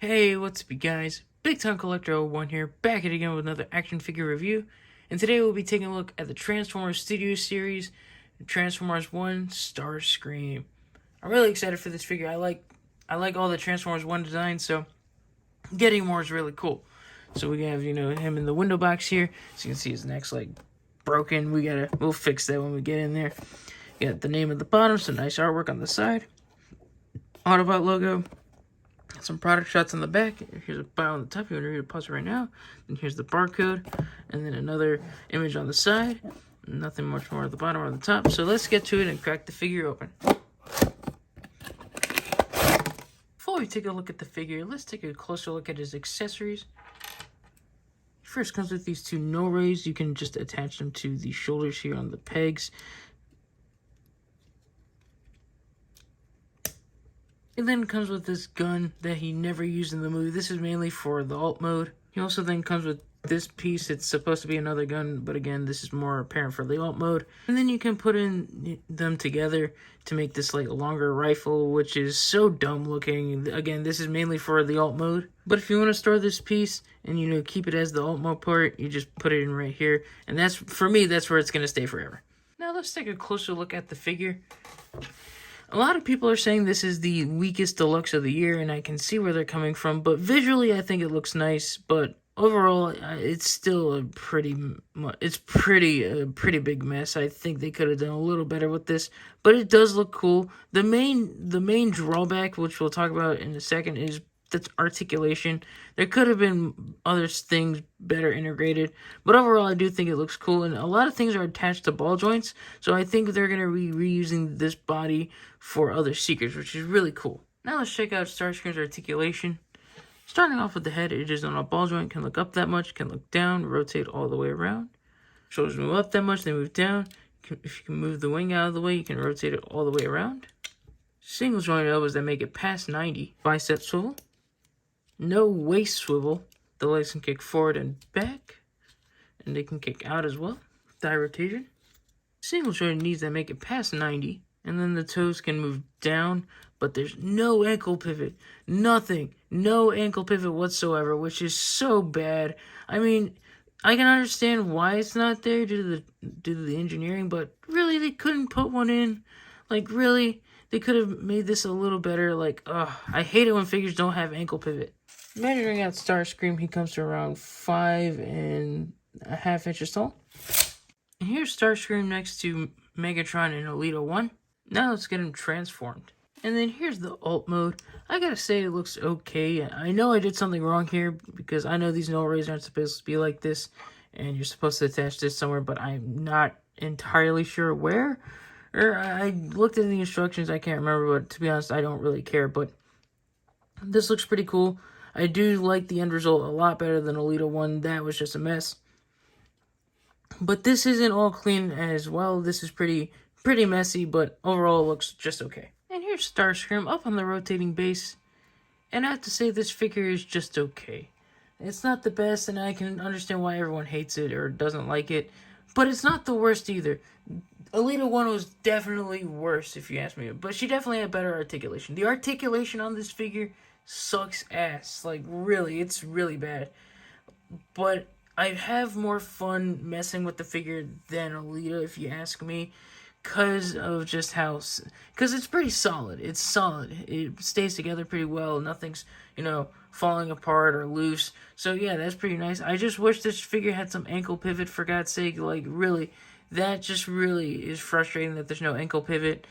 Hey, what's up, you guys? Big Time Collector 01 here, back at it again with another action figure review. And today we'll be taking a look at the Transformers Studio Series, Transformers 1 Starscream. I'm really excited for this figure. I like all the Transformers 1 designs, so getting more is really cool. So we have, him in the window box here. So you can see his neck's like broken. We'll fix that when we get in there. Got the name at the bottom, some nice artwork on the side. Autobot logo. Some product shots on the back. Here's a bio on the top. You want to read a pause right now. And here's the barcode. And then another image on the side. Nothing much more at the bottom or on the top. So let's get to it and crack the figure open. Before we take a look at the figure, let's take a closer look at his accessories. First comes with these two no-rays. You can just attach them to the shoulders here on the pegs. It then comes with this gun that he never used in the movie. This is mainly for the alt mode. He also then comes with this piece. It's supposed to be another gun, but again, this is more apparent for the alt mode. And then you can put in them together to make this like longer rifle, which is so dumb looking. Again, this is mainly for the alt mode. But if you want to store this piece and keep it as the alt mode part, you just put it in right here. And that's, for me, that's where it's going to stay forever. Now let's take a closer look at the figure. A lot of people are saying this is the weakest deluxe of the year, and I can see where they're coming from, but visually I think it looks nice, but overall it's still a pretty big mess. I think they could have done a little better with this, but it does look cool. The main drawback, which we'll talk about in a second, is that's articulation. There could have been other things better integrated, but overall I do think it looks cool, and a lot of things are attached to ball joints, so I think they're going to be reusing this body for other Seekers, which is really cool. Now let's check out Starscream's articulation. Starting off with the head, it is on a ball joint, can look up that much, can look down, rotate all the way around. Shoulders move up that much, they move down. If you can move the wing out of the way, you can rotate it all the way around. Single joint elbows that make it past 90. Bicep swivel. No waist swivel. The legs can kick forward and back, and they can kick out as well. Thigh rotation. Single jointed knees that make it past 90, and then the toes can move down, but there's no ankle pivot. Nothing. No ankle pivot whatsoever, which is so bad. I mean, I can understand why it's not there due to the engineering, but really, they couldn't put one in. Like, really, they could have made this a little better. Like, I hate it when figures don't have ankle pivot. Measuring out Starscream, he comes to around 5.5 inches tall. And here's Starscream next to Megatron and Alita 1. Now let's get him transformed. And then here's the alt mode. I gotta say it looks okay. I know I did something wrong here because I know these null rays aren't supposed to be like this, and you're supposed to attach this somewhere, but I'm not entirely sure where. Or I looked at the instructions, I can't remember, but to be honest, I don't really care. But this looks pretty cool. I do like the end result a lot better than Alita 1. That was just a mess. But this isn't all clean as well. This is pretty messy, but overall it looks just okay. And here's Starscream up on the rotating base. And I have to say this figure is just okay. It's not the best, and I can understand why everyone hates it or doesn't like it. But it's not the worst either. Alita 1 was definitely worse, if you ask me. But she definitely had better articulation. The articulation on this figure sucks ass. Like, really, it's really bad. But I have more fun messing with the figure than Alita, if you ask me, because of just how, because it's pretty solid. It's solid. It stays together pretty well. Nothing's, falling apart or loose. So yeah, that's pretty nice. I just wish this figure had some ankle pivot, for God's sake. Like, really, that just really is frustrating that there's no ankle pivot.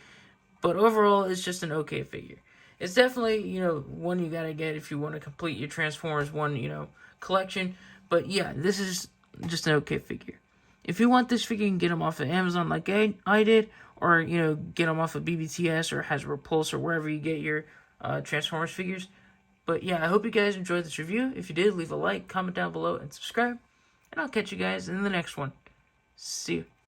But overall, it's just an okay figure. It's definitely, one you gotta get if you want to complete your Transformers 1, collection. But yeah, this is just an okay figure. If you want this figure, you can get them off of Amazon like I did, or, get them off of BBTS or Hasbro Pulse or wherever you get your Transformers figures. But yeah, I hope you guys enjoyed this review. If you did, leave a like, comment down below, and subscribe. And I'll catch you guys in the next one. See you.